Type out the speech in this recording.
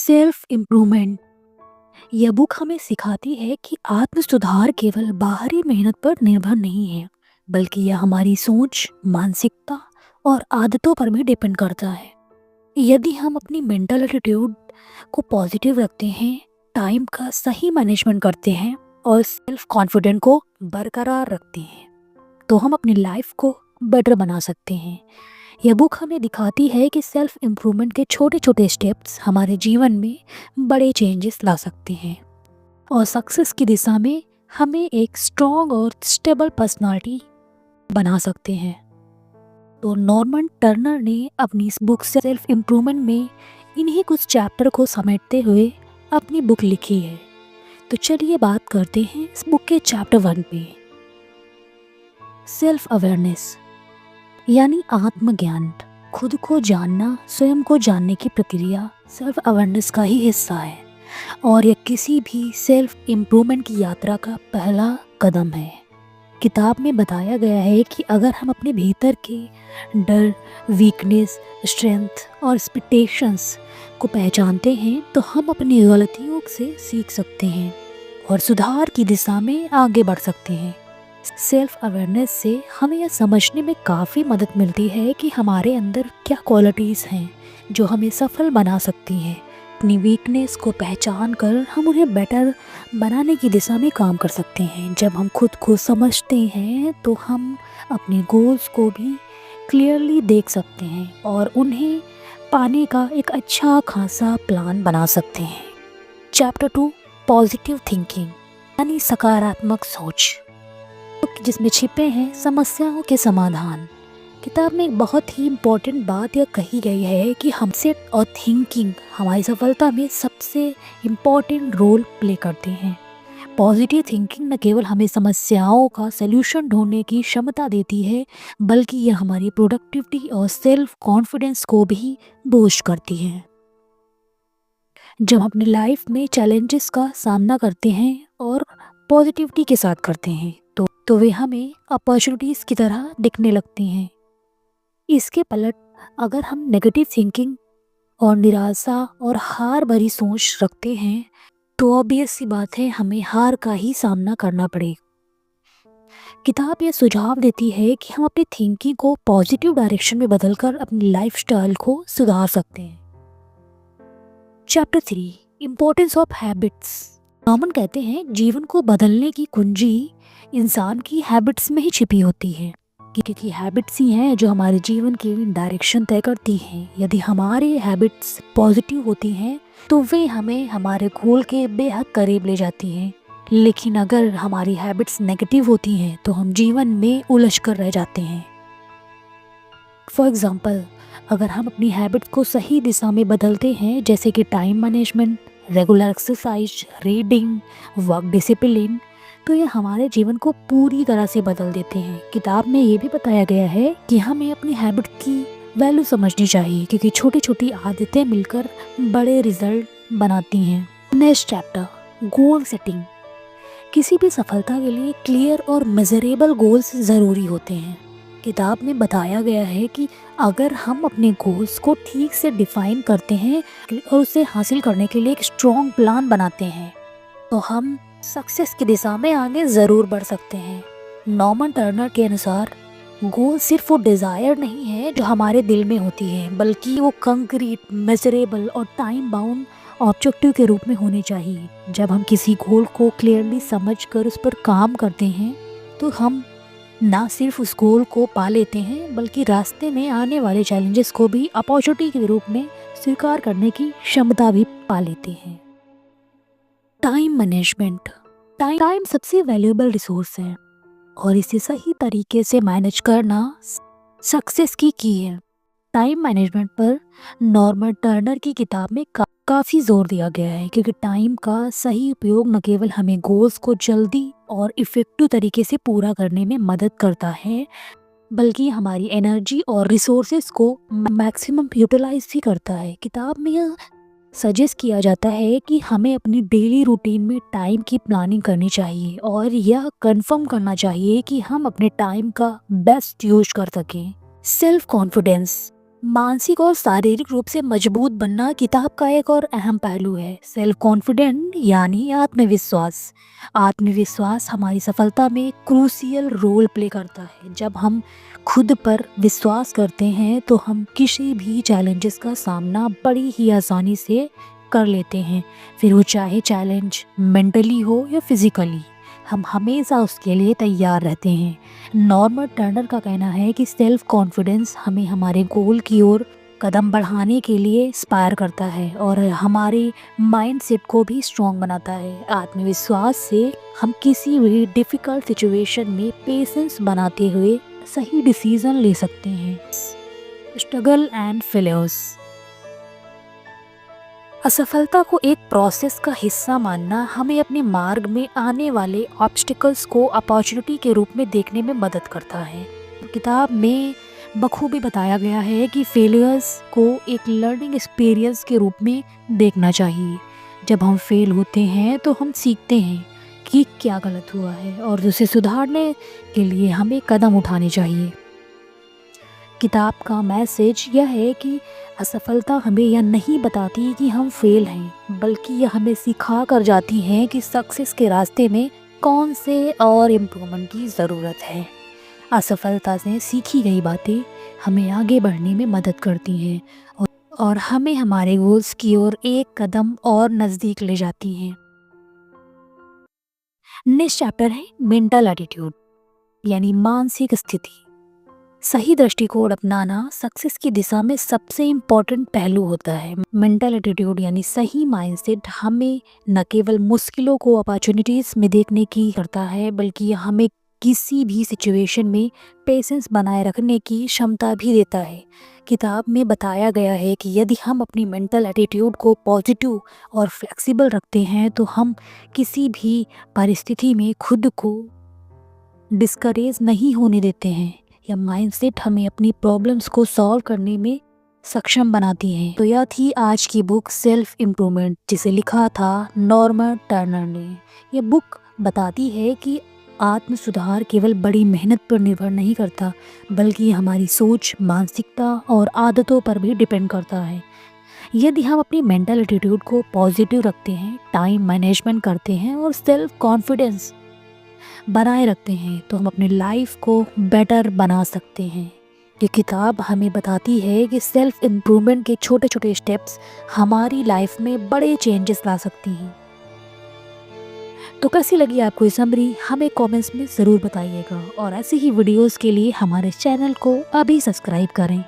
Self improvement. यह book हमें सिखाती है कि आत्म सुधार केवल बाहरी मेहनत पर निर्भर नहीं है, बल्कि यह हमारी सोच, मानसिकता और आदतों पर भी डिपेंड करता है। यदि हम अपनी मेंटल एटीट्यूड को पॉजिटिव रखते हैं, टाइम का सही मैनेजमेंट करते हैं और सेल्फ कॉन्फिडेंट को बरकरार रखते हैं, तो हम अपनी लाइफ को बेटर बना सकते हैं। यह बुक हमें दिखाती है कि सेल्फ इम्प्रूवमेंट के छोटे छोटे स्टेप्स हमारे जीवन में बड़े चेंजेस ला सकते हैं और सक्सेस की दिशा में हमें एक स्ट्रॉन्ग और स्टेबल पर्सनालिटी बना सकते हैं। तो नॉर्मन टर्नर ने अपनी इस बुक से सेल्फ इम्प्रूवमेंट में इन्हीं कुछ चैप्टर को समेटते हुए अपनी बुक लिखी है। तो चलिए बात करते हैं इस बुक के चैप्टर 1 पे। सेल्फ अवेयरनेस यानी आत्मज्ञान, खुद को जानना, स्वयं को जानने की प्रक्रिया सेल्फ अवेयरनेस का ही हिस्सा है और यह किसी भी सेल्फ इम्प्रूवमेंट की यात्रा का पहला कदम है। किताब में बताया गया है कि अगर हम अपने भीतर के डर, वीकनेस, स्ट्रेंथ और एक्सपेक्टेशंस को पहचानते हैं तो हम अपनी गलतियों से सीख सकते हैं और सुधार की दिशा में आगे बढ़ सकते हैं। सेल्फ अवेयरनेस से हमें यह समझने में काफ़ी मदद मिलती है कि हमारे अंदर क्या क्वालिटीज़ हैं जो हमें सफल बना सकती हैं। अपनी वीकनेस को पहचान कर हम उन्हें बेटर बनाने की दिशा में काम कर सकते हैं। जब हम खुद को समझते हैं तो हम अपने गोल्स को भी क्लियरली देख सकते हैं और उन्हें पाने का एक अच्छा खासा प्लान बना सकते हैं। चैप्टर 2 पॉजिटिव थिंकिंग यानी सकारात्मक सोच, जिसमें छिपे हैं समस्याओं के समाधान। किताब में एक बहुत ही इम्पोर्टेंट बात यह कही गई है कि हमसे और थिंकिंग हमारी सफलता में सबसे इम्पोर्टेंट रोल प्ले करते हैं। पॉजिटिव थिंकिंग न केवल हमें समस्याओं का सल्यूशन ढूंढने की क्षमता देती है, बल्कि यह हमारी प्रोडक्टिविटी और सेल्फ कॉन्फिडेंस को भी बूस्ट करती है। जब हम अपनी लाइफ में चैलेंजेस का सामना करते हैं और पॉजिटिविटी के साथ करते हैं तो वे हमें अपॉर्चुनिटीज़ की तरह दिखने लगती हैं। इसके पलट अगर हम नेगेटिव थिंकिंग और निराशा और हार भरी सोच रखते हैं तो ऑब्वियस सी बात है हमें हार का ही सामना करना पड़ेगा। किताब ये सुझाव देती है कि हम अपनी थिंकिंग को पॉजिटिव डायरेक्शन में बदलकर अपनी लाइफस्टाइल को सुधार सकते हैं। Chapter 3 importance of habits. Norman कहते हैं जीवन को बदलने की कुंजी इंसान की हैबिट्स में ही छिपी होती है, क्योंकि हैबिट्स ही हैं जो हमारे जीवन की डायरेक्शन तय करती हैं। यदि हमारी हैबिट्स पॉजिटिव होती हैं तो वे हमें हमारे गोल के बेहद करीब ले जाती हैं, लेकिन अगर हमारी हैबिट्स नेगेटिव होती हैं तो हम जीवन में उलझ कर रह जाते हैं। फॉर एग्जाम्पल, अगर हम अपनी हैबिट्स को सही दिशा में बदलते हैं, जैसे कि time management, regular exercise, reading, work discipline, तो ये हमारे जीवन को पूरी तरह से बदल देते हैं। किताब में ये भी बताया गया है कि हमें अपनी हैबिट की वैल्यू समझनी चाहिए, क्योंकि छोटी छोटी आदतें मिलकर बड़े रिजल्ट बनाती हैं। Next chapter goal setting. किसी भी सफलता के लिए क्लियर और मेजरेबल गोल्स ज़रूरी होते हैं। किताब में बताया गया है कि अगर हम अपने गोल्स को ठीक से डिफाइन करते हैं और उसे हासिल करने के लिए एक स्ट्रॉन्ग प्लान बनाते हैं तो हम सक्सेस की दिशा में आगे ज़रूर बढ़ सकते हैं। नॉर्मन टर्नर के अनुसार गोल सिर्फ वो डिज़ायर नहीं है जो हमारे दिल में होती है, बल्कि वो कंक्रीट, मेजरेबल और टाइम बाउंड ऑब्जेक्टिव के रूप में होने चाहिए। जब हम किसी गोल को क्लियरली समझकर उस पर काम करते हैं तो हम ना सिर्फ उस गोल को पा लेते हैं, बल्कि रास्ते में आने वाले चैलेंजेस को भी अपॉर्चुनिटी के रूप में स्वीकार करने की क्षमता भी पा लेते हैं। Time management. टाइम सबसे वैल्यूएबल रिसोर्स है और इसे सही तरीके से मैनेज करना सक्सेस की है। टाइम मैनेजमेंट पर नॉर्मन टर्नर की किताब में काफ़ी जोर दिया गया है, क्योंकि टाइम का सही उपयोग न केवल हमें गोल्स को जल्दी और इफ़ेक्टिव तरीके से पूरा करने में मदद करता है, बल्कि हमारी एनर्जी और रिसोर्सेज को मैक्सिमम यूटिलाइज भी करता है। किताब में यह सजेस्ट किया जाता है कि हमें अपनी डेली रूटीन में टाइम की प्लानिंग करनी चाहिए और यह कंफर्म करना चाहिए कि हम अपने टाइम का बेस्ट यूज कर सकें। सेल्फ कॉन्फिडेंस मानसिक और शारीरिक रूप से मजबूत बनना किताब का एक और अहम पहलू है। सेल्फ कॉन्फिडेंट यानी आत्मविश्वास। आत्मविश्वास हमारी सफलता में क्रूशियल रोल प्ले करता है। जब हम खुद पर विश्वास करते हैं तो हम किसी भी चैलेंजेस का सामना बड़ी ही आसानी से कर लेते हैं, फिर वो चाहे चैलेंज मेंटली हो या फिजिकली, हम हमेशा उसके लिए तैयार रहते हैं। नॉर्मन टर्नर का कहना है कि सेल्फ कॉन्फिडेंस हमें हमारे गोल की ओर कदम बढ़ाने के लिए इंस्पायर करता है और हमारे माइंडसेट को भी स्ट्रॉन्ग बनाता है। आत्मविश्वास से हम किसी भी डिफ़िकल्ट सिचुएशन में पेशेंस बनाते हुए सही डिसीजन ले सकते हैं। Struggle and failures. असफलता को एक प्रोसेस का हिस्सा मानना हमें अपने मार्ग में आने वाले ऑब्स्टिकल्स को अपॉर्चुनिटी के रूप में देखने में मदद करता है। किताब में बखूबी बताया गया है कि फेलियर्स को एक लर्निंग एक्सपीरियंस के रूप में देखना चाहिए। जब हम फेल होते हैं तो हम सीखते हैं कि क्या गलत हुआ है और उसे सुधारने के लिए हमें कदम उठाने चाहिए। किताब का मैसेज यह है कि असफलता हमें यह नहीं बताती कि हम फेल हैं, बल्कि यह हमें सिखा कर जाती है कि सक्सेस के रास्ते में कौन से और इम्प्रूवमेंट की ज़रूरत है। असफलता से सीखी गई बातें हमें आगे बढ़ने में मदद करती हैं और हमें हमारे गोल्स की ओर एक कदम और नज़दीक ले जाती हैं। नेक्स्ट चैप्टर है मेंटल एटीट्यूड यानी मानसिक स्थिति। सही दृष्टिकोण अपनाना सक्सेस की दिशा में सबसे इम्पॉर्टेंट पहलू होता है। मेंटल एटीट्यूड यानी सही माइंडसेट हमें न केवल मुश्किलों को अपॉर्चुनिटीज़ में देखने की करता है, बल्कि यह हमें किसी भी सिचुएशन में पेशेंस बनाए रखने की क्षमता भी देता है। किताब में बताया गया है कि यदि हम अपनी मेंटल एटीट्यूड को पॉजिटिव और फ्लेक्सिबल रखते हैं तो हम किसी भी परिस्थिति में खुद को डिस्करेज नहीं होने देते हैं। यह माइंडसेट हमें अपनी प्रॉब्लम्स को सॉल्व करने में सक्षम बनाती है। तो यह थी आज की बुक सेल्फ इम्प्रूवमेंट, जिसे लिखा था नॉर्मन टर्नर ने। यह बुक बताती है कि आत्म सुधार केवल बड़ी मेहनत पर निर्भर नहीं करता, बल्कि हमारी सोच, मानसिकता और आदतों पर भी डिपेंड करता है। यदि हम अपनी मेंटल एटीट्यूड को पॉजिटिव रखते हैं, टाइम मैनेजमेंट करते हैं और सेल्फ कॉन्फिडेंस बनाए रखते हैं तो हम अपनी लाइफ को बेटर बना सकते हैं। ये किताब हमें बताती है कि सेल्फ इम्प्रूवमेंट के छोटे छोटे स्टेप्स हमारी लाइफ में बड़े चेंजेस ला सकती हैं। तो कैसी लगी आपको ये समरी हमें कमेंट्स में ज़रूर बताइएगा और ऐसी ही वीडियोस के लिए हमारे चैनल को अभी सब्सक्राइब करें।